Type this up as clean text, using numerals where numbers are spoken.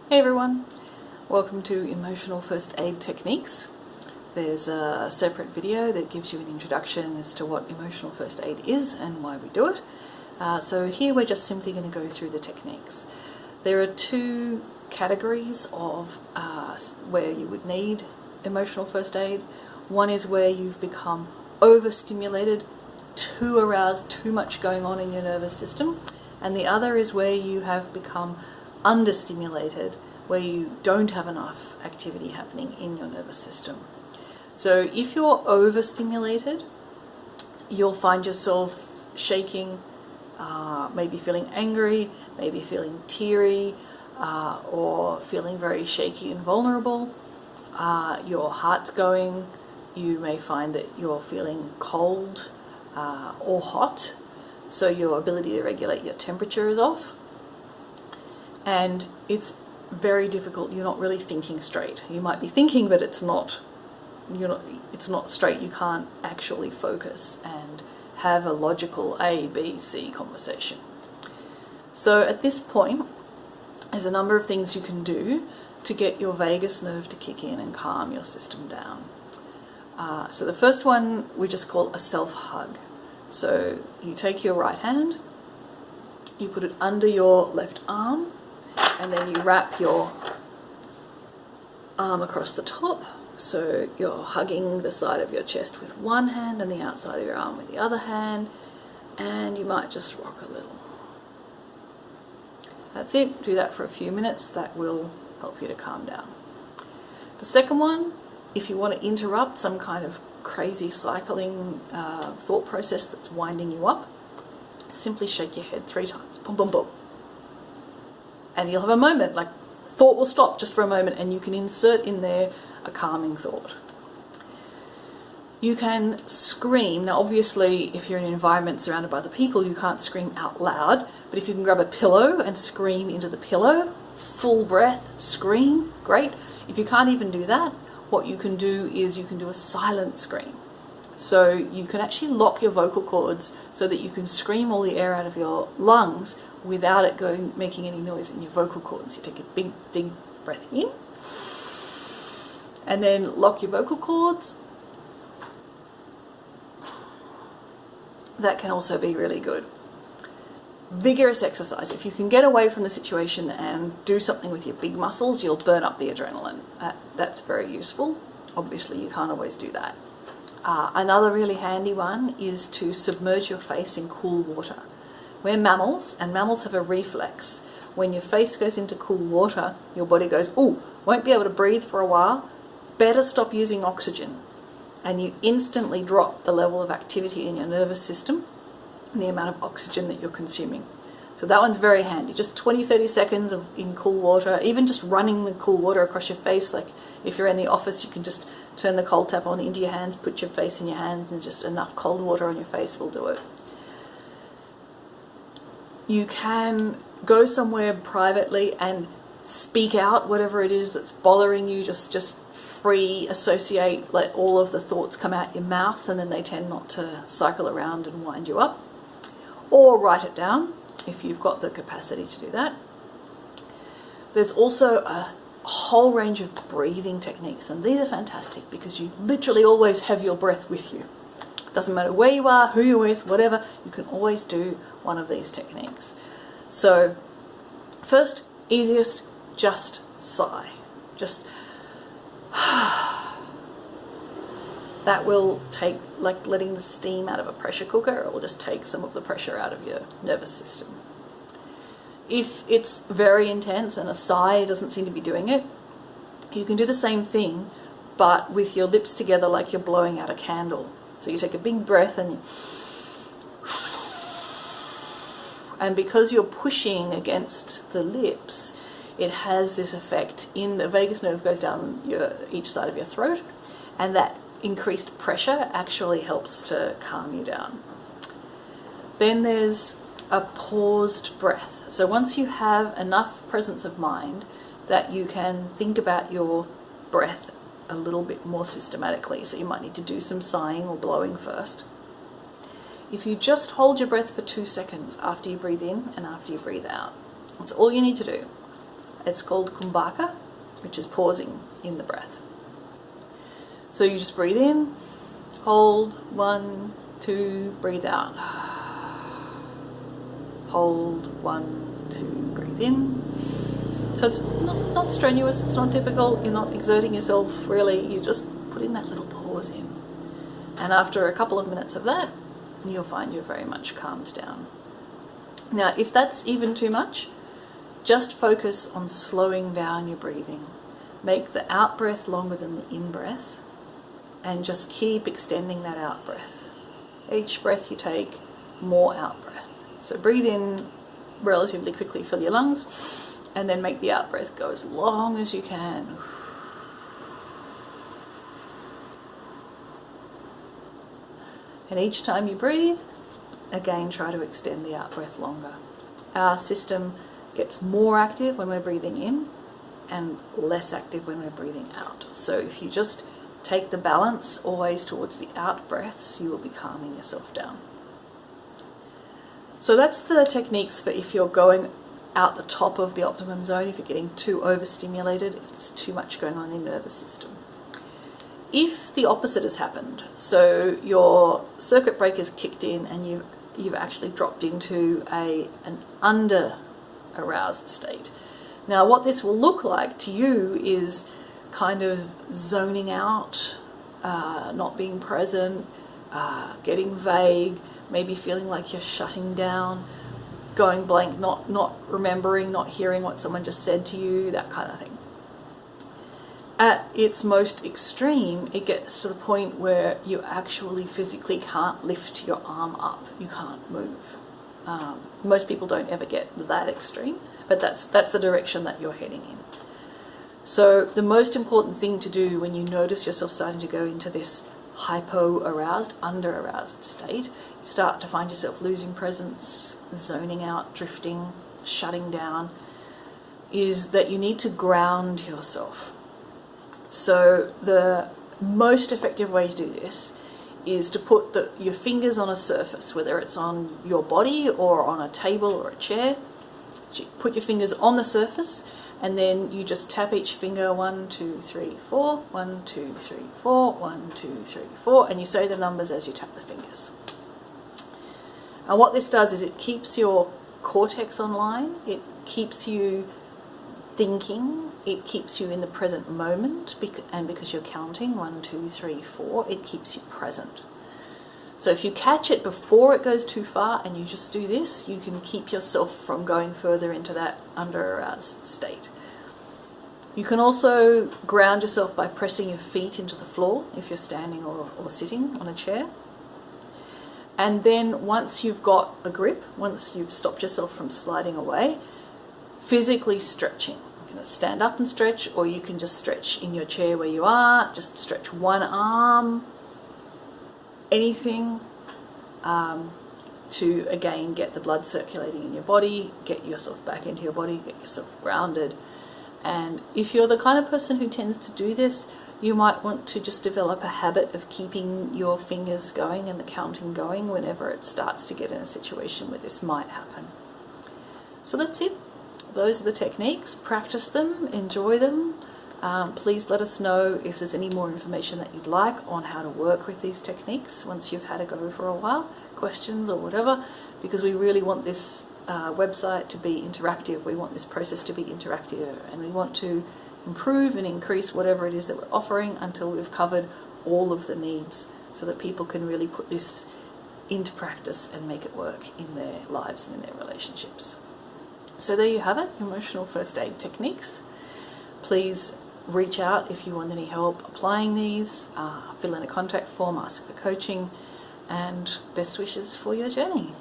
Hey everyone, welcome to Emotional First Aid Techniques. There's a separate video that gives you an introduction as to what emotional first aid is and why we do it. So here we're just simply going to go through the techniques. There are two categories of where you would need emotional first aid. One is where you've become overstimulated, too aroused, too much going on in your nervous system, and the other is where you have become understimulated, where you don't have enough activity happening in your nervous system. So if you're overstimulated, you'll find yourself shaking, maybe feeling angry, maybe feeling teary, or feeling very shaky and vulnerable. Your heart's going. You may find that you're feeling cold or hot, so your ability to regulate your temperature is off. And it's very difficult. You're not really thinking straight. You might be thinking, but it's not straight. You can't actually focus and have a logical A, B, C conversation. So at this point, there's a number of things you can do to get your vagus nerve to kick in and calm your system down. So the first one we just call a self-hug. So you take your right hand, you put it under your left arm, and then you wrap your arm across the top. So you're hugging the side of your chest with one hand and the outside of your arm with the other hand, and you might just rock a little. That's it. Do that for a few minutes. That will help you to calm down. The second one, if you want to interrupt some kind of crazy cycling thought process that's winding you up, simply shake your head 3 times. Boom, boom, boom. And you'll have a moment, like thought will stop just for a moment, and you can insert in there a calming thought. You can scream. Now obviously if you're in an environment surrounded by other people, you can't scream out loud, but if you can grab a pillow and scream into the pillow, full breath, scream, great. If you can't even do that, what you can do is you can do a silent scream. So you can actually lock your vocal cords so that you can scream all the air out of your lungs without it making any noise in your vocal cords. You take a big, deep breath in, and then lock your vocal cords. That can also be really good. Vigorous exercise. If you can get away from the situation and do something with your big muscles, you'll burn up the adrenaline. That's very useful. Obviously you can't always do that. Another really handy one is to submerge your face in cool water. We're mammals, and mammals have a reflex. When your face goes into cool water, your body goes, ooh, won't be able to breathe for a while, better stop using oxygen. And you instantly drop the level of activity in your nervous system and the amount of oxygen that you're consuming. So that one's very handy. Just 20-30 seconds in cool water, even just running the cool water across your face. Like if you're in the office, you can just turn the cold tap on into your hands, put your face in your hands, and just enough cold water on your face will do it. You can go somewhere privately and speak out whatever it is that's bothering you. Just free associate, let all of the thoughts come out your mouth, and then they tend not to cycle around and wind you up. Or write it down if you've got the capacity to do that. There's also a whole range of breathing techniques, and these are fantastic because you literally always have your breath with you. Doesn't matter where you are, who you're with, whatever, you can always do one of these techniques. So first, easiest, just sigh. Just that will take, like letting the steam out of a pressure cooker, it will just take some of the pressure out of your nervous system. If it's very intense and a sigh doesn't seem to be doing it, you can do the same thing but with your lips together like you're blowing out a candle. So you take a big breath and because you're pushing against the lips, it has this effect in the vagus nerve goes down each side of your throat, and that increased pressure actually helps to calm you down. Then there's a paused breath. So once you have enough presence of mind that you can think about your breath a little bit more systematically, so you might need to do some sighing or blowing first. If you just hold your breath for 2 seconds after you breathe in and after you breathe out, that's all you need to do. It's called kumbhaka, which is pausing in the breath. So you just breathe in, hold, 1, 2, breathe out. Hold, 1, 2, breathe in. So it's not strenuous, it's not difficult, you're not exerting yourself really, you just put in that little pause in. And after a couple of minutes of that, you'll find you're very much calmed down. Now, if that's even too much, just focus on slowing down your breathing. Make the out breath longer than the in breath, and just keep extending that out breath. Each breath you take, more out breath. So breathe in relatively quickly, fill your lungs, and then make the out breath go as long as you can. And each time you breathe, again try to extend the out breath longer. Our system gets more active when we're breathing in and less active when we're breathing out. So if you just take the balance always towards the out breaths, you will be calming yourself down. So that's the techniques for if you're going out the top of the optimum zone, if you're getting too overstimulated, if there's too much going on in your nervous system. If the opposite has happened, so your circuit breaker's kicked in and you've actually dropped into an under-aroused state. Now what this will look like to you is kind of zoning out, not being present, getting vague, maybe feeling like you're shutting down, going blank, not remembering, not hearing what someone just said to you, that kind of thing. At its most extreme, it gets to the point where you actually physically can't lift your arm up. You can't move. Most people don't ever get that extreme, but that's the direction that you're heading in. So the most important thing to do when you notice yourself starting to go into this hypo-aroused, under-aroused state, you start to find yourself losing presence, zoning out, drifting, shutting down, is that you need to ground yourself. So the most effective way to do this is to put your fingers on a surface, whether it's on your body or on a table or a chair. You put your fingers on the surface and then you just tap each finger, 1, 2, 3, 4, 1, 2, 3, 4, 1, 2, 3, 4, and you say the numbers as you tap the fingers. And what this does is it keeps your cortex online, it keeps you thinking, it keeps you in the present moment, and because you're counting 1, 2, 3, 4, it keeps you present. So if you catch it before it goes too far and you just do this, you can keep yourself from going further into that under-aroused state. You can also ground yourself by pressing your feet into the floor if you're standing or sitting on a chair. And then once you've got a grip, once you've stopped yourself from sliding away, physically stretching. You can stand up and stretch, or you can just stretch in your chair where you are, just stretch one arm, anything, to again get the blood circulating in your body, get yourself back into your body, get yourself grounded. And if you're the kind of person who tends to do this, you might want to just develop a habit of keeping your fingers going and the counting going whenever it starts to get in a situation where this might happen. So that's it. Those are the techniques. Practice them, enjoy them. Please let us know if there's any more information that you'd like on how to work with these techniques once you've had a go for a while, questions or whatever, because we really want this website to be interactive. We want this process to be interactive, and we want to improve and increase whatever it is that we're offering until we've covered all of the needs, so that people can really put this into practice and make it work in their lives and in their relationships. So there you have it, emotional first aid techniques. Please reach out if you want any help applying these, fill in a contact form, ask for coaching, and best wishes for your journey.